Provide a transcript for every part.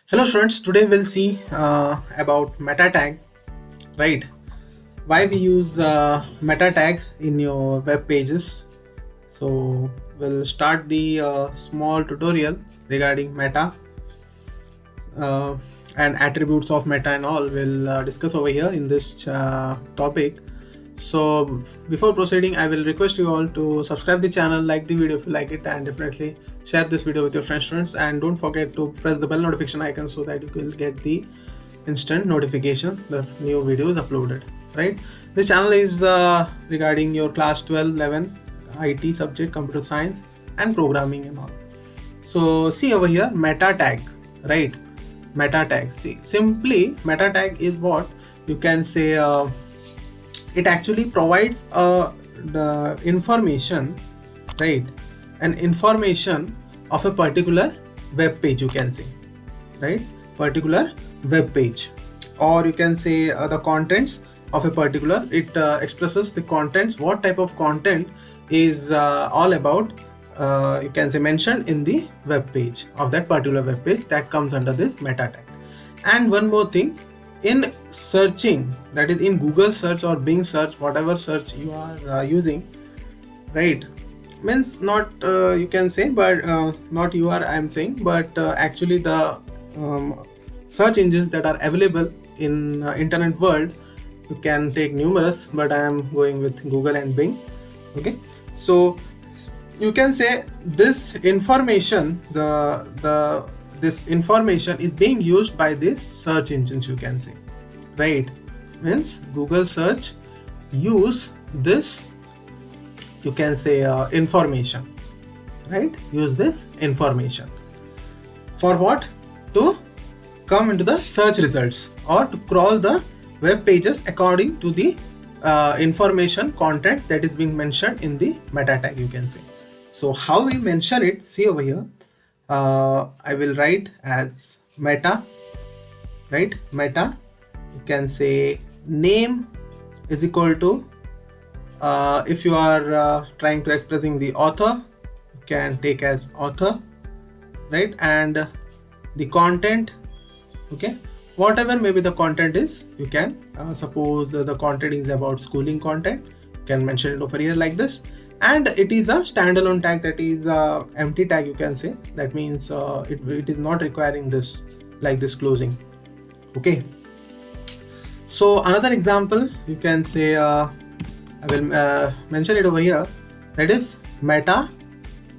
Hello students, today we'll see about meta tag, right? Why we use meta tag in your web pages. So we'll start the small tutorial regarding meta uh, and attributes of meta and all. We'll discuss over here in this topic. So before proceeding, I will request you all to subscribe the channel, like the video if you like it, and definitely share this video with your friends, students, and don't forget to press the bell notification icon so that you will get the instant notifications the new video is uploaded. Right, this channel is regarding your class 12 11 IT subject, computer science and programming and all. So see over here, meta tag, right? Meta tag, see, simply meta tag is what you can say it actually provides the information, right? An information of a particular web page, you can say, right? Particular web page, or you can say the contents of a particular, it expresses the contents, what type of content is all about, you can say mentioned in the web page of that particular web page, that comes under this meta tag. And one more thing, in searching, that is in Google search or Bing search, whatever search you are using, right? Means not you can say, but not you are I am saying, but actually the search engines that are available in internet world, you can take numerous, but I am going with Google and Bing. Okay, so you can say this information, this information is being used by these search engines, you can say, right? Means Google search use this, you can say information, right? Use this information for what? To come into the search results or to crawl the web pages according to the information content that is being mentioned in the meta tag, you can say. So how we mention it, see over here, I will write as meta, right? Meta, you can say name is equal to, if you are trying to expressing the author, you can take as author, right? And the content, okay, whatever maybe the content is, you can suppose the content is about schooling content, you can mention it over here like this. And it is a standalone tag, that is a empty tag, you can say. That means it is not requiring this, like this closing. Okay, so another example, you can say I will mention it over here, that is meta,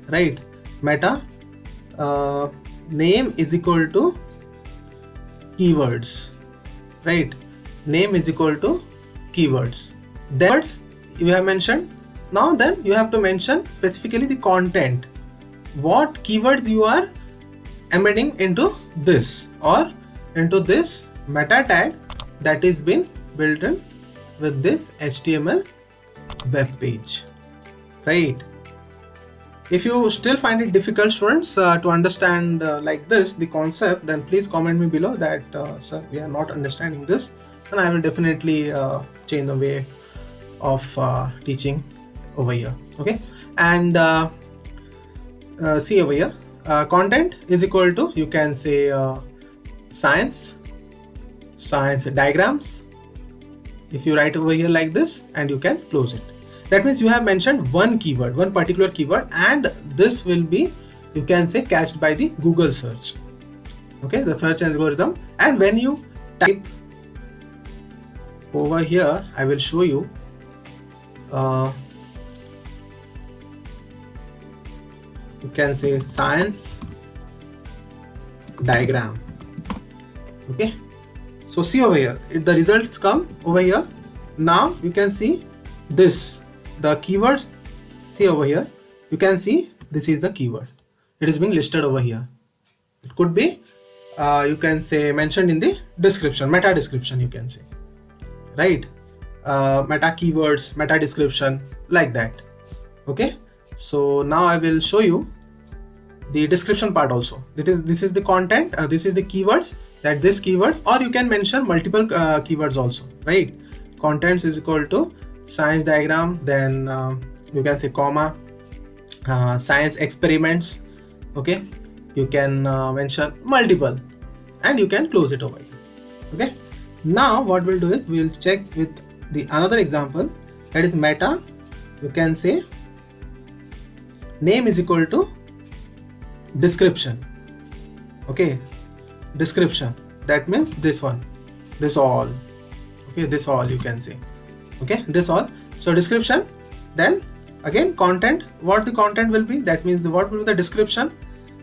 right? Meta name is equal to keywords, right? Name is equal to keywords. Then words you have mentioned. Now then you have to mention specifically the content, what keywords you are embedding into this or into this meta tag that is been built in with this HTML web page, right? If you still find it difficult, students, to understand like this the concept, then please comment me below that sir, we are not understanding this, and I will definitely change the way of teaching over here. Okay, and see over here, content is equal to, you can say science diagrams. If you write over here like this, and you can close it, that means you have mentioned one keyword, one particular keyword, and this will be, you can say, catched by the Google search, okay, the search algorithm. And when you type over here, I will show you, you can say science diagram. Okay, so see over here, the results come over here. Now you can see this, the keywords, see over here, you can see this is the keyword, it is being listed over here. It could be you can say mentioned in the description, meta description, you can say, right? Meta keywords, meta description, like that. Okay, so now I will show you the description part also. This is the content, this is the keywords, that this keywords, or you can mention multiple keywords also, right? Contents is equal to science diagram, then you can say comma, science experiments. Okay, you can mention multiple, and you can close it over here. Okay, now what we'll do is we'll check with the another example, that is meta. You can say name is equal to description. Okay, description, that means this one, this all. Okay, this all you can say. Okay, this all. So description, then again content, what the content will be, that means what will be the description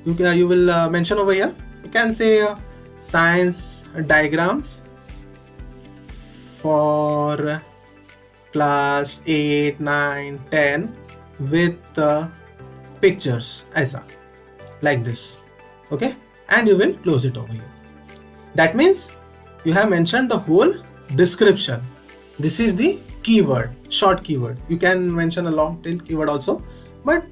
you will mention over here. You can say science diagrams for class 8, 9, 10 with pictures, aisa, like this. Okay, and you will close it over here. That means you have mentioned the whole description. This is the keyword, short keyword. You can mention a long tail keyword also, but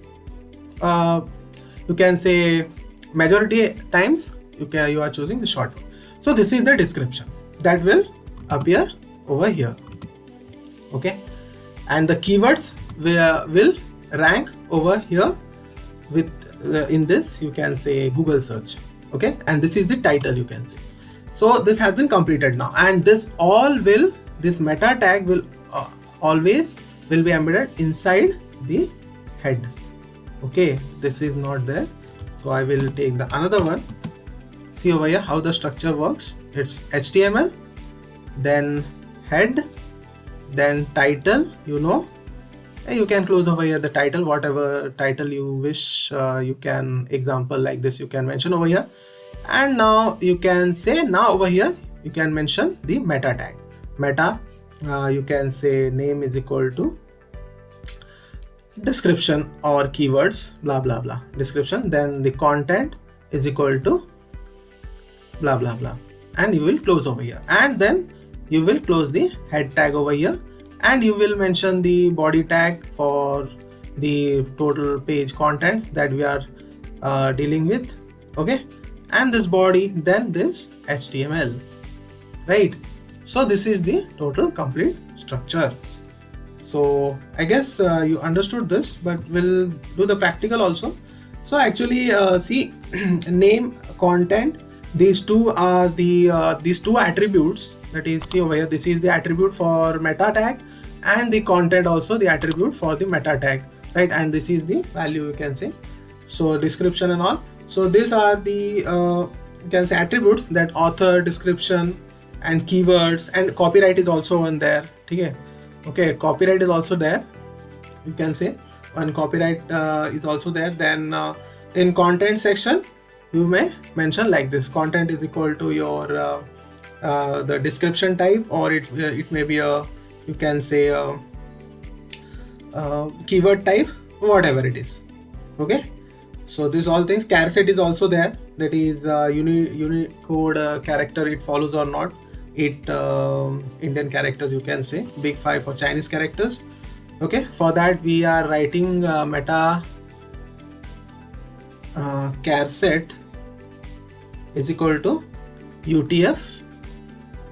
you can say majority times you are choosing the short one. So this is the description that will appear over here. Okay, and the keywords will rank over here with in this, you can say Google search. Okay, and this is the title, you can say. So this has been completed now, and this meta tag will always will be embedded inside the head. Okay, this is not there, so I will take the another one. See over here how the structure works. It's HTML, then head, then title. You can close over here the title, whatever title you wish. You can example like this, you can mention over here. And now you can say, now over here you can mention the meta tag. Meta, you can say name is equal to description or keywords, blah blah blah, description, then the content is equal to blah blah blah, and you will close over here. And then you will close the head tag over here, and you will mention the body tag for the total page content that we are dealing with. Okay, and this body, then this HTML, right? So this is the total complete structure. So I guess you understood this, but we'll do the practical also. So actually see name, content, these two are the these two attributes, that is, see over here, this is the attribute for meta tag, and the content also the attribute for the meta tag, right? And this is the value, you can say. So description and all. So these are the you can say attributes, that author, description, and keywords, and copyright is also on there. Okay, copyright is also there, you can say, and copyright is also there. Then in content section you may mention like this, content is equal to your the description type, or it may be a, you can say a keyword type, whatever it is. Okay, so these all things. Char set is also there, that is Unicode character it follows or not, 8 Indian characters, you can say, big 5 for Chinese characters. Okay, for that we are writing meta char set is equal to UTF,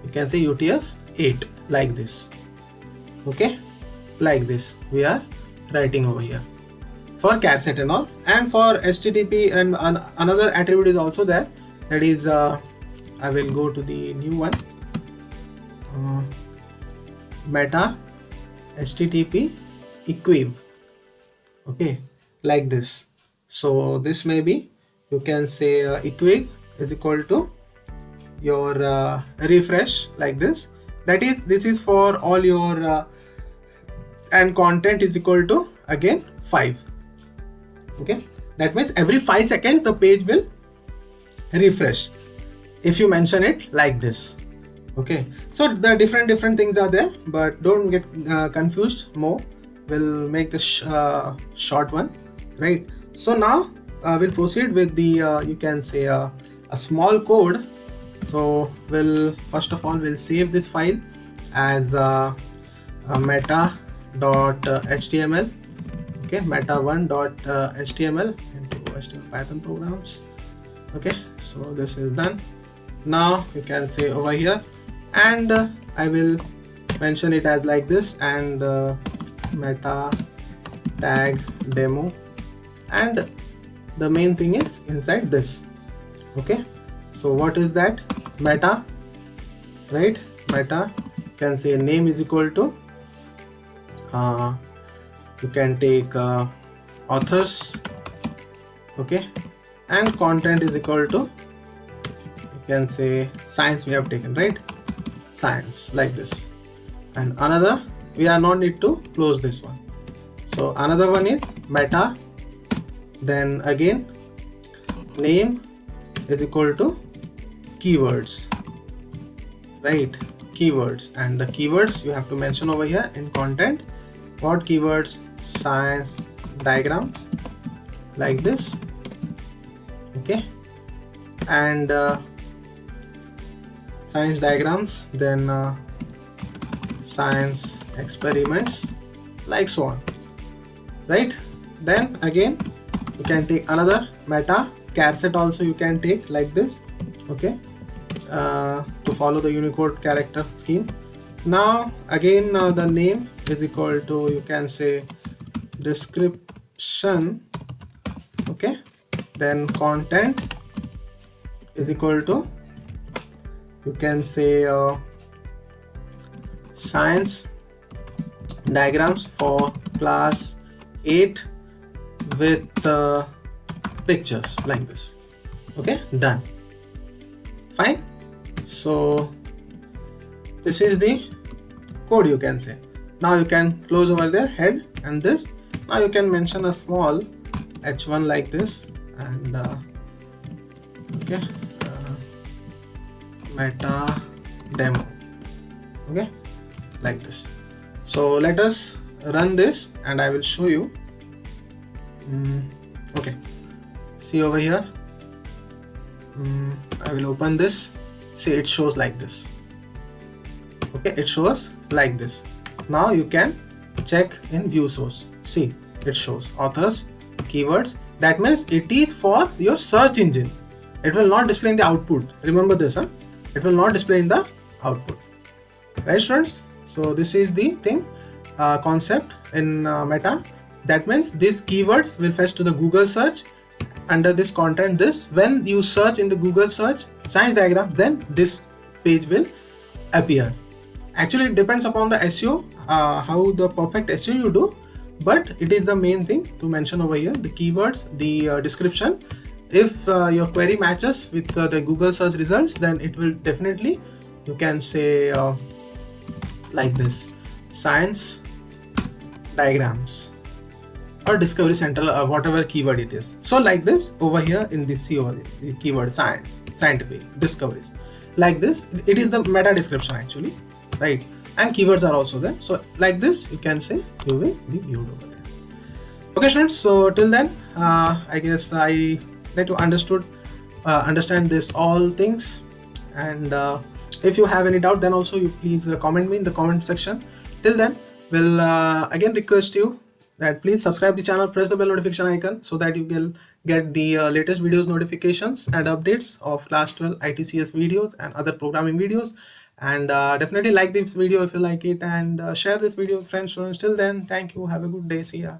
you can say UTF 8, like this. Okay, like this we are writing over here for char set and all. And for HTTP, and another attribute is also there, that is I will go to the new one, meta HTTP equiv. Okay, like this. So this may be, you can say equiv is equal to your refresh, like this. That is, this is for all your and content is equal to again 5. Okay, that means every 5 seconds the page will refresh if you mention it like this. Okay, so the different things are there, but don't get confused more. We'll make this short one, right? So now we'll proceed with the you can say a small code. So we'll first of all we'll save this file as meta.html. Okay, meta1.html into HTML Python programs. Okay, so this is done. Now you can say over here, and I will mention it as like this, and meta tag demo, and the main thing is inside this. Okay, So what is that? Meta, right? Meta, you can say name is equal to, you can take authors, okay, and content is equal to, you can say science we have taken, right? Science, like this. And another, we are not need to close this one. So another one is meta, then again name is equal to keywords, right? Keywords, and the keywords you have to mention over here in content. What keywords? Science diagrams, like this, okay, and science diagrams, then science experiments, like so on, right? Then again you can take another meta, char set also you can take like this, okay, to follow the Unicode character scheme. Now again the name is equal to, you can say description, okay, then content is equal to, you can say science diagrams for class 8 with pictures, like this, okay, done, fine. So this is the code, you can say. Now you can close over there head and this. Now you can mention a small h1 like this, and okay, meta demo, okay, like this. So let us run this and I will show you. Okay, see over here, I will open this. See, it shows like this, okay, it shows like this. Now you can check in view source. See, it shows authors, keywords. That means it is for your search engine. It will not display in the output. Remember this, huh? It will not display in the output, right, students? So this is the thing, concept in Meta. That means these keywords will fetch to the Google search under this content. This, when you search in the Google search science diagram, then this page will appear. Actually, it depends upon the SEO, how the perfect SEO you do, but it is the main thing to mention over here, the keywords, the description. If your query matches with the Google search results, then it will definitely, you can say like this, science diagrams or discovery central, whatever keyword it is. So like this over here in the CO, the keyword science, scientific, discoveries, like this, it is the meta description actually, right? And keywords are also there. So like this, you can say you will be viewed over there. Okay, students. So till then, I guess I let you understand this all things. And if you have any doubt, then also you please comment me in the comment section. Till then, we'll again request you that please subscribe the channel, press the bell notification icon so that you will get the latest videos notifications and updates of class 12 ITCS videos and other programming videos. And definitely like this video if you like it, and share this video with friends, students. Till then, thank you, have a good day, see ya.